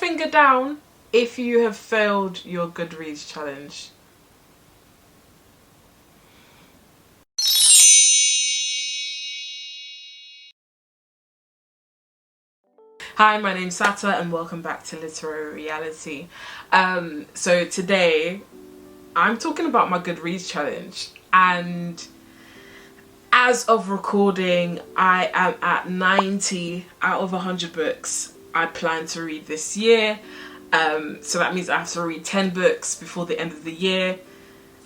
finger down if you have failed your Goodreads challenge. Hi, my name's Sata and welcome back to Literary Reality. So today I'm talking about my Goodreads challenge, and as of recording I am at 90 out of 100 books I plan to read this year. So that means I have to read 10 books before the end of the year.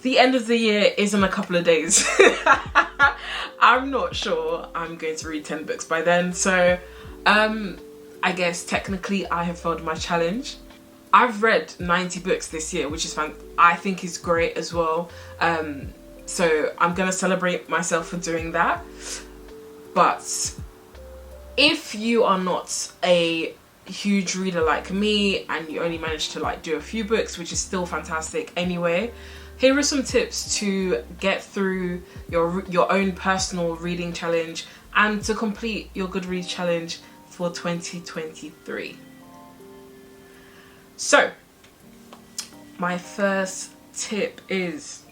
The end of the year is in a couple of days. I'm not sure I'm going to read 10 books by then, so I guess technically I have failed my challenge. I've read 90 books this year, which is I think is great as well. So I'm gonna celebrate myself for doing that. But if you are not a huge reader like me and you only managed to like do a few books, which is still fantastic anyway, here are some tips to get through your own personal reading challenge and to complete your Goodreads challenge for 2023. So my first tip is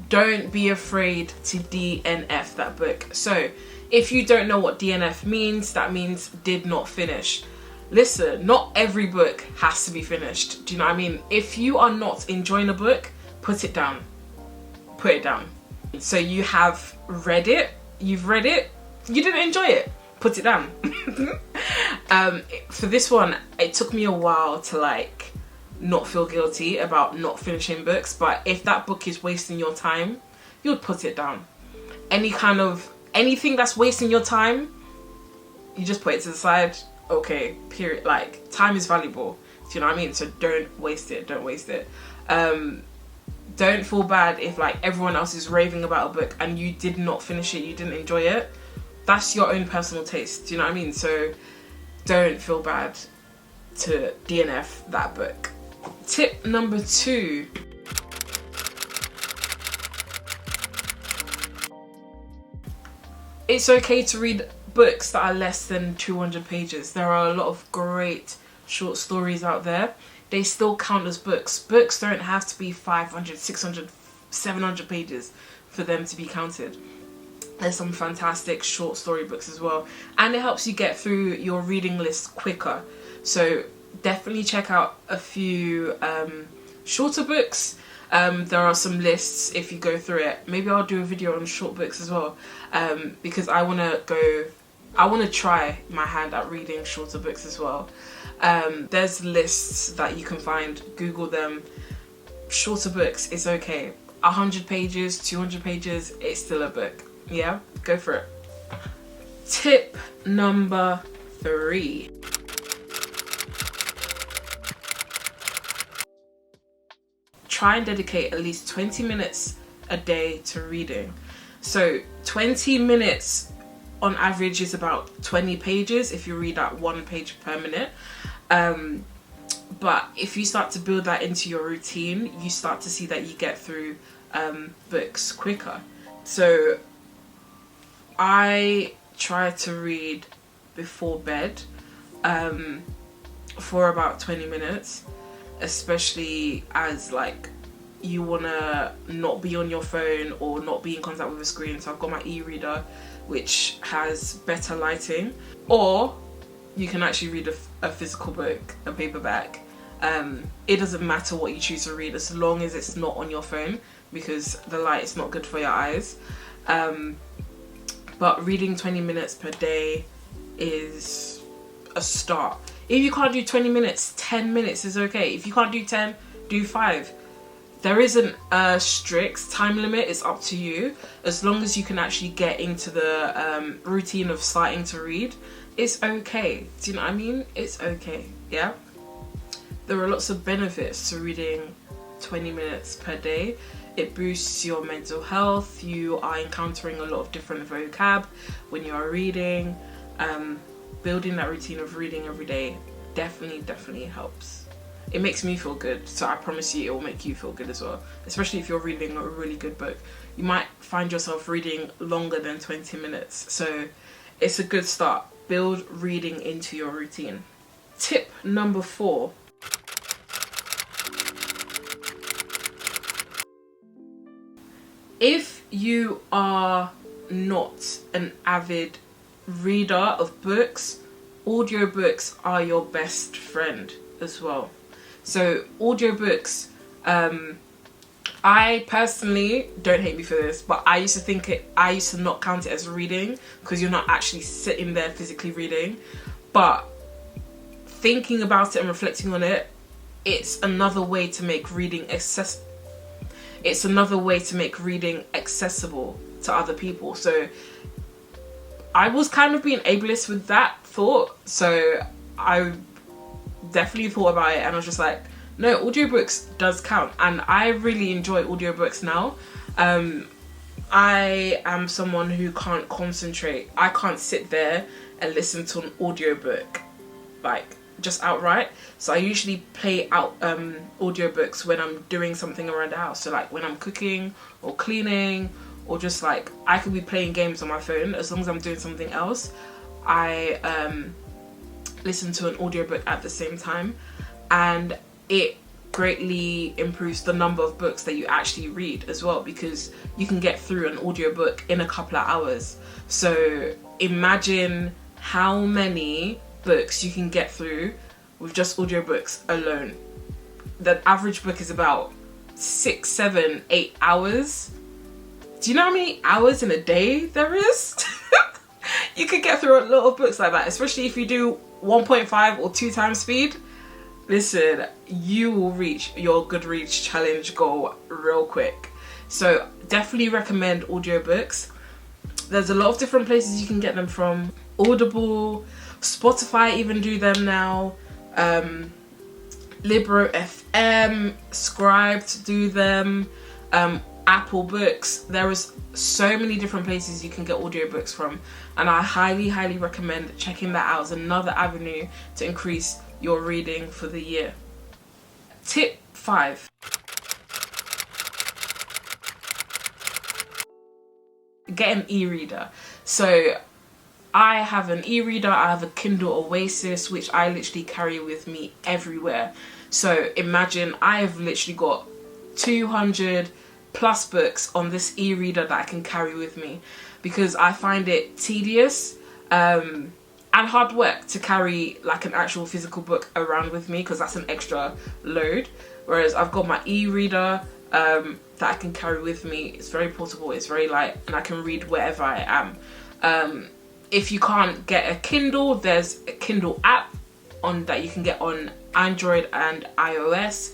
don't be afraid to DNF that book. So if you don't know what DNF means, that means did not finish. Listen, not every book has to be finished. Do you know what I mean? If you are not enjoying a book, put it down. Put it down. So you have read it, you've read it, you didn't enjoy it, put it down. For this one, it took me a while to like not feel guilty about not finishing books, but if that book is wasting your time, you would put it down. Anything that's wasting your time, you just put it to the side. Okay, period. Like, time is valuable. Do you know what I mean? So don't waste it. Don't waste it. Don't feel bad if like everyone else is raving about a book and you did not finish it, you didn't enjoy it. That's your own personal taste. Do you know what I mean? So don't feel bad to DNF that book. Tip number 2. It's okay to read books that are less than 200 pages. There are a lot of great short stories out there. They still count as books. Books don't have to be 500, 600, 700 pages for them to be counted. There's some fantastic short story books as well. And it helps you get through your reading list quicker. So definitely check out a few shorter books. There are some lists if you go through it. Maybe I'll do a video on short books as well, because I want to try my hand at reading shorter books as well. There's lists that you can find, Google them. Shorter books is okay. 100 pages, 200 pages, it's still a book. Yeah, go for it. Tip number 3. Try and dedicate at least 20 minutes a day to reading. So 20 minutes on average is about 20 pages if you read at 1 page per minute. But if you start to build that into your routine, you start to see that you get through books quicker. So I try to read before bed for about 20 minutes, especially as like you wanna not be on your phone or not be in contact with a screen. So I've got my e-reader, which has better lighting, or you can actually read a physical book, a paperback. It doesn't matter what you choose to read as long as it's not on your phone, because the light is not good for your eyes. But reading 20 minutes per day is a start. If you can't do 20 minutes, 10 minutes is okay. If you can't do 10, do 5. There isn't a strict time limit, it's up to you. As long as you can actually get into the routine of starting to read, it's okay. Do you know what I mean? It's okay, yeah? There are lots of benefits to reading 20 minutes per day. It boosts your mental health. You are encountering a lot of different vocab when you are reading. Building that routine of reading every day definitely helps. it makes me feel good. So I promise you it will make you feel good as well, especially if you're reading a really good book. You might find yourself reading longer than 20 minutes, so it's a good start. Build reading into your routine. Tip number 4. If you are not an avid reader of books, audiobooks are your best friend as well. So audiobooks, I personally, don't hate me for this, but I used to not count it as reading because you're not actually sitting there physically reading. But thinking about it and reflecting on it, it's another way to make reading accessible to other people. So I was kind of being ableist with that thought, so I definitely thought about it and I was just like, no, audiobooks does count, and I really enjoy audiobooks now. I am someone who can't concentrate. I can't sit there and listen to an audiobook like just outright. So I usually play out audiobooks when I'm doing something around the house. So like when I'm cooking or cleaning, or just like I could be playing games on my phone. As long as I'm doing something else, I listen to an audiobook at the same time, and it greatly improves the number of books that you actually read as well, because you can get through an audiobook in a couple of hours. So imagine how many books you can get through with just audiobooks alone. The average book is about 6, 7, 8 hours. Do you know how many hours in a day there is? You could get through a lot of books like that, especially if you do 1.5 or 2 times speed. Listen, you will reach your Goodreads challenge goal real quick. So definitely recommend audiobooks. There's a lot of different places you can get them from. Audible, Spotify even do them now. Libro FM, Scribed do them. Apple Books. There is so many different places you can get audiobooks from, and I highly recommend checking that out as another avenue to increase your reading for the year. Tip 5. Get an e-reader. So I have an e-reader, I have a Kindle Oasis, which I literally carry with me everywhere. So imagine I have literally got 200 plus books on this e-reader that I can carry with me, because I find it tedious and hard work to carry like an actual physical book around with me, because that's an extra load. Whereas I've got my e-reader that I can carry with me. It's very portable, it's very light, and I can read wherever I am. If you can't get a Kindle, there's a Kindle app that you can get on Android and iOS,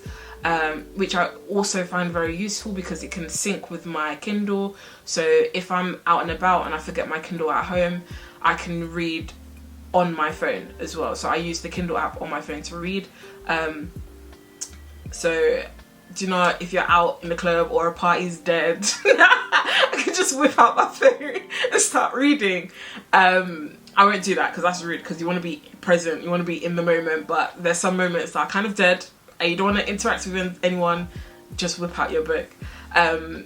which I also find very useful because it can sync with my Kindle. So if I'm out and about and I forget my Kindle at home, I can read on my phone as well. So I use the Kindle app on my phone to read. So do you know, if you're out in the club or a party's dead, I can just whip out my phone and start reading. I won't do that because that's rude, because you want to be present, you want to be in the moment, but there's some moments that are kind of dead and you don't want to interact with anyone. Just whip out your book.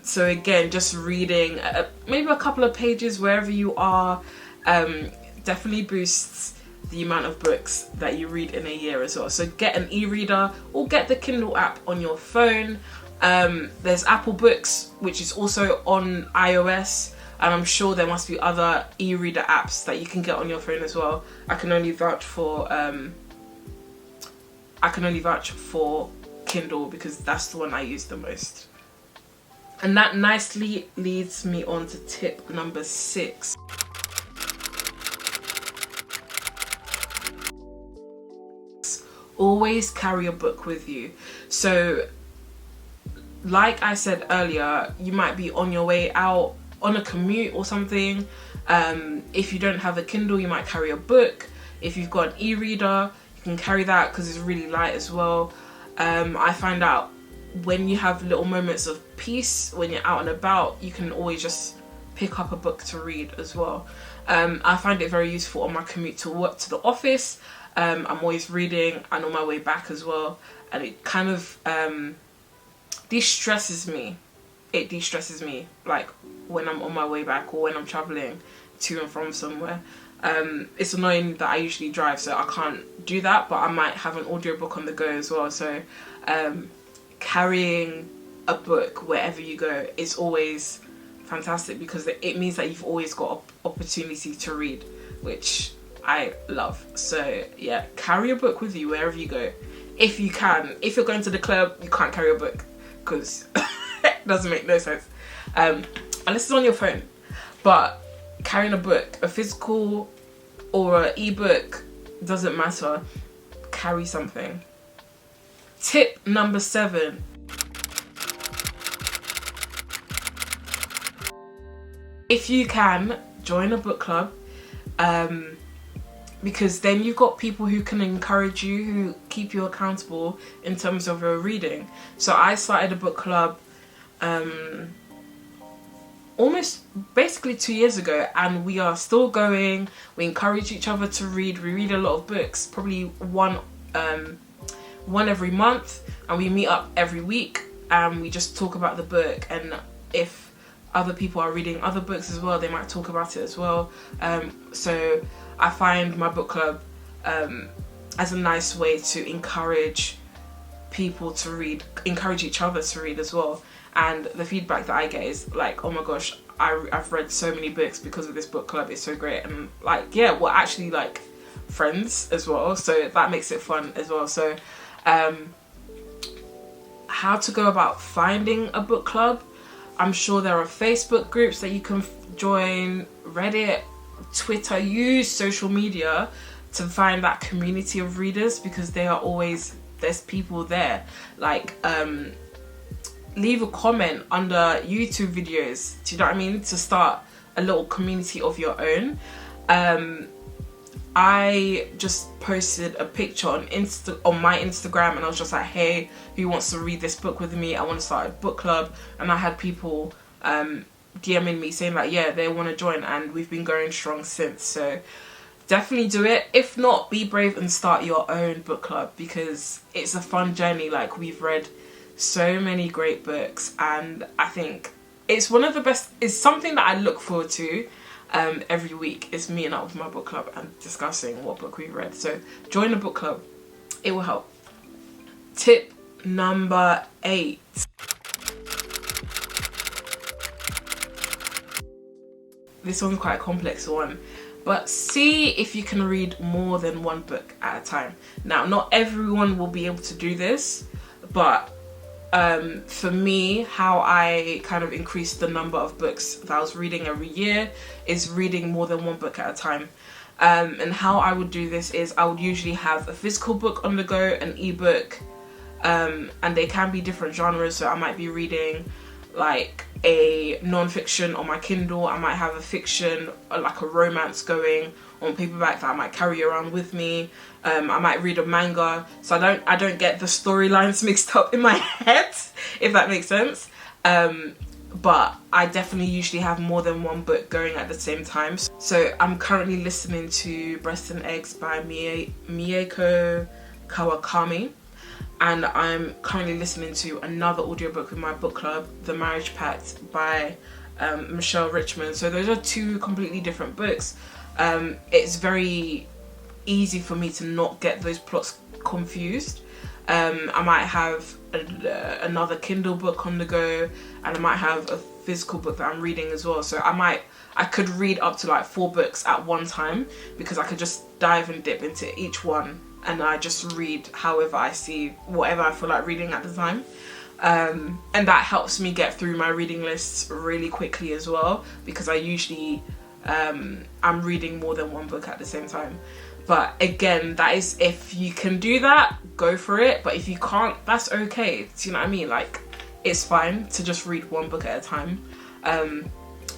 So again, just reading maybe a couple of pages wherever you are definitely boosts the amount of books that you read in a year as well. So get an e-reader or get the Kindle app on your phone. There's Apple Books, which is also on iOS, and I'm sure there must be other e-reader apps that you can get on your phone as well. I can only vouch for Kindle because that's the one I use the most. And that nicely leads me on to tip number 6. Always carry a book with you. So like I said earlier, you might be on your way out on a commute or something. If you don't have a Kindle, you might carry a book. If you've got an e-reader, you can carry that because it's really light as well. I find out when you have little moments of peace, when you're out and about, you can always just pick up a book to read as well. I find it very useful on my commute to work, to the office. I'm always reading and on my way back as well, and it kind of de-stresses me. It de-stresses me, like when I'm on my way back or when I'm traveling to and from somewhere. It's annoying that I usually drive, so I can't do that, but I might have an audiobook on the go as well. So carrying a book wherever you go is always fantastic, because it means that you've always got opportunity to read, which I love. So yeah, carry a book with you wherever you go if you can. If you're going to the club, you can't carry a book because it doesn't make no sense, unless it's on your phone. But carrying a book, a physical or an ebook, doesn't matter, carry something. Tip number 7. If you can, join a book club, because then you've got people who can encourage you, who keep you accountable in terms of your reading. So I started a book club almost basically 2 years ago, and we are still going. We encourage each other to read. We read a lot of books, probably one every month, and we meet up every week and we just talk about the book. And if other people are reading other books as well, they might talk about it as well. So I find my book club as a nice way to encourage people to read, encourage each other to read as well. And the feedback that I get is like, oh my gosh, I've read so many books because of this book club. It's so great. And like, yeah, we're actually like friends as well, so that makes it fun as well. So how to go about finding a book club? I'm sure there are Facebook groups that you can join, Reddit, Twitter. Use social media to find that community of readers, because there's people there. Like leave a comment under YouTube videos, do you know what I mean, to start a little community of your own. I just posted a picture on my Instagram, and I was just like, hey, who wants to read this book with me? I want to start a book club. And I had people DMing me saying like, yeah, they want to join, and we've been going strong since. So definitely do it. If not, be brave and start your own book club, because it's a fun journey. Like, we've read so many great books, and I think it's one of the best. It's something that I look forward to every week, is meeting up with my book club and discussing what book we've read. So join a book club, it will help. Tip number 8. This one's quite a complex one, but see if you can read more than one book at a time. Now, not everyone will be able to do this, but for me, how I kind of increased the number of books that I was reading every year is reading more than one book at a time. And how I would do this is I would usually have a physical book on the go, an ebook, and they can be different genres. So I might be reading like a non-fiction on my Kindle. I might have a fiction, like a romance going on paperback that I might carry around with me. I might read a manga, so I don't get the storylines mixed up in my head, if that makes sense. But I definitely usually have more than one book going at the same time. So I'm currently listening to Breast and Eggs by Mieko Kawakami, and I'm currently listening to another audiobook with my book club, The Marriage Pact by Michelle Richmond. So those are 2 completely different books. It's very easy for me to not get those plots confused. I might have another Kindle book on the go, and I might have a physical book that I'm reading as well. So I could read up to like 4 books at one time, because I could just dive and dip into each one, and I just read however I see, whatever I feel like reading at the time. And that helps me get through my reading lists really quickly as well, because I usually I'm reading more than one book at the same time. But again, that is, if you can do that, go for it. But if you can't, that's okay. Do you know what I mean? Like, it's fine to just read one book at a time.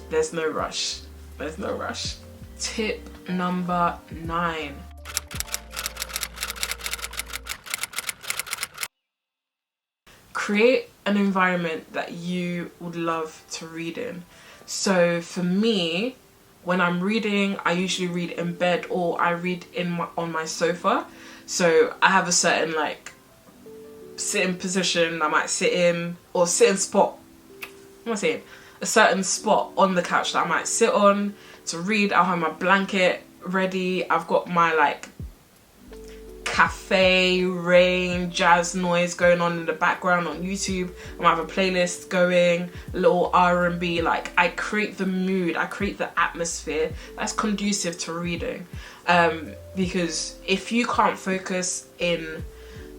There's no rush. There's no rush. Tip number 9. Create an environment that you would love to read in. So for me, when I'm reading, I usually read in bed or I read on my sofa. So I have a certain like sitting position I might sit in, or sitting spot. What am I saying? A certain spot on the couch that I might sit on to read. I'll have my blanket ready. I've got my like cafe rain jazz noise going on in the background on YouTube. I might have a playlist going, a little R&B. Like, I create the mood, I create the atmosphere that's conducive to reading, because if you can't focus in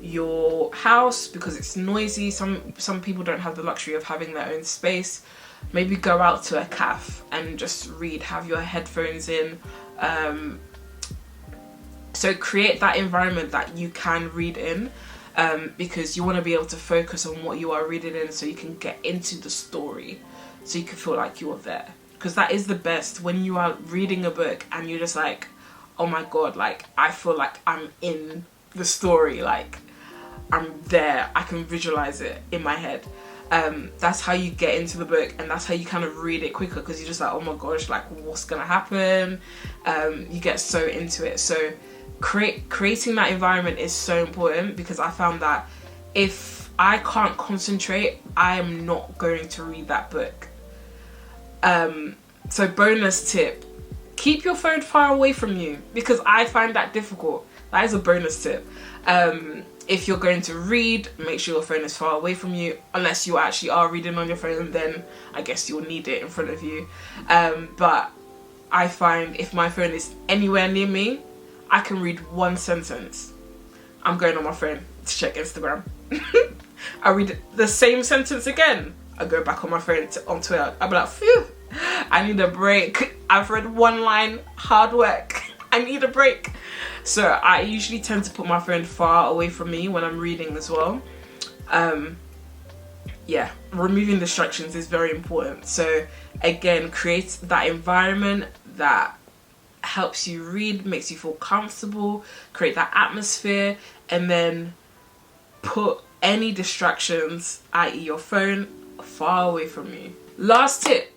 your house because it's noisy, some people don't have the luxury of having their own space, maybe go out to a cafe and just read, have your headphones in. So create that environment that you can read in, because you want to be able to focus on what you are reading in so you can get into the story, so you can feel like you're there. Because that is the best, when you are reading a book and you're just like, oh my god, like I feel like I'm in the story, like I'm there, I can visualize it in my head. That's how you get into the book, and that's how you kind of read it quicker, because you're just like, oh my gosh, like what's gonna happen? You get so into it. So creating that environment is so important, because I found that if I can't concentrate, I am not going to read that book. So bonus tip, keep your phone far away from you, because I find that difficult. That is a bonus tip. If you're going to read, make sure your phone is far away from you, unless you actually are reading on your phone, then I guess you'll need it in front of you. But I find if my phone is anywhere near me, I can read one sentence, I'm going on my phone to check Instagram. I read the same sentence again, I go back on my phone on Twitter. I'll be like, phew, I need a break. I've read one line, hard work, I need a break. So I usually tend to put my phone far away from me when I'm reading as well. Yeah, removing distractions is very important. So again, create that environment that helps you read, makes you feel comfortable, create that atmosphere, and then put any distractions, i.e. your phone, far away from you. Last tip.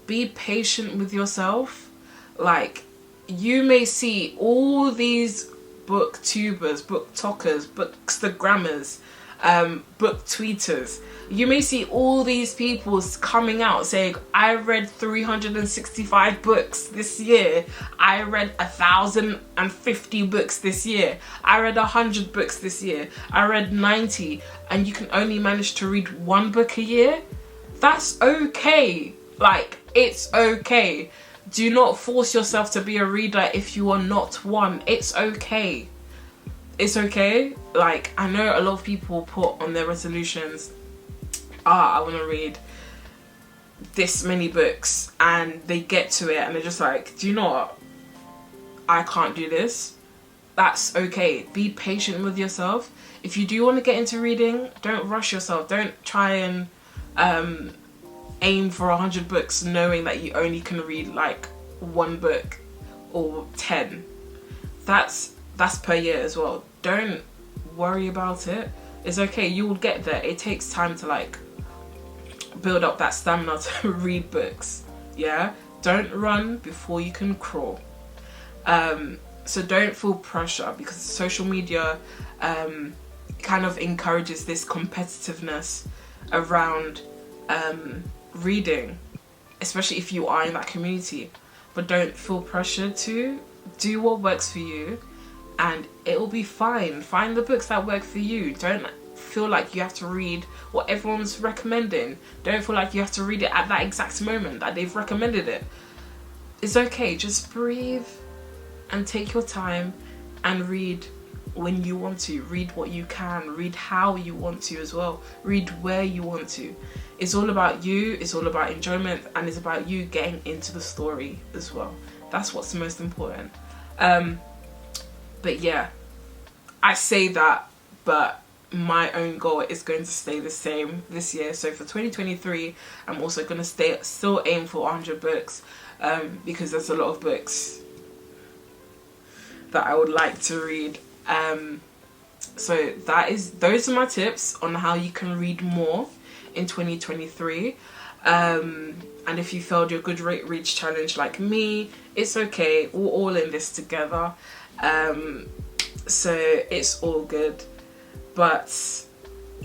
Be patient with yourself. Like, you may see all these booktubers, book talkers, bookstagrammers, book tweeters. You may see all these people coming out saying, I read 365 books this year. I read 1,050 books this year. I read 100 books this year. I read 90. And you can only manage to read one book a year? That's okay. Like, it's okay. Do not force yourself to be a reader if you are not one. It's okay. It's okay. Like, I know a lot of people put on their resolutions, I want to read this many books, and they get to it and they're just like, do you know what? I can't do this. That's okay. Be patient with yourself. If you do want to get into reading, don't rush yourself. Don't try and aim for 100 books knowing that you only can read like one book or 10. That's per year as well. Don't worry about it. It's okay, you will get there. It takes time to like build up that stamina to read books. Yeah, don't run before you can crawl. So don't feel pressure, because social media kind of encourages this competitiveness around reading, especially if you are in that community. But don't feel pressure to do what works for you, and it will be fine. Find the books that work for you. Don't feel like you have to read what everyone's recommending. Don't feel like you have to read it at that exact moment that they've recommended it. It's okay, just breathe and take your time and read when you want to. Read what you can, read how you want to as well, read where you want to. It's all about you, it's all about enjoyment, and it's about you getting into the story as well. That's what's the most important. But yeah, I say that, but my own goal is going to stay the same this year. So for 2023, I'm also going to still aim for 100 books, because there's a lot of books that I would like to read. So those are my tips on how you can read more in 2023. And if you failed your Goodreads challenge like me, it's okay. We're all in this together. So it's all good. But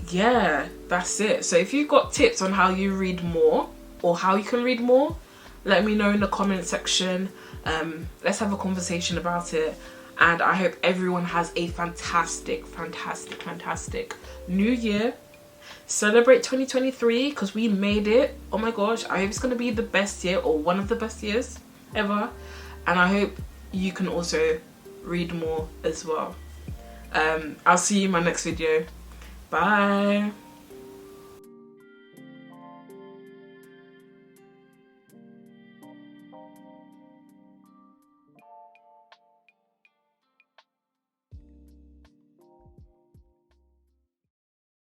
yeah, that's it. So if you've got tips on how you read more or how you can read more, let me know in the comment section. Let's have a conversation about it. And I hope everyone has a fantastic new year. Celebrate 2023 because we made it. Oh my gosh, I hope it's going to be the best year or one of the best years ever. And I hope you can also read more as well. I'll see you in my next video. Bye.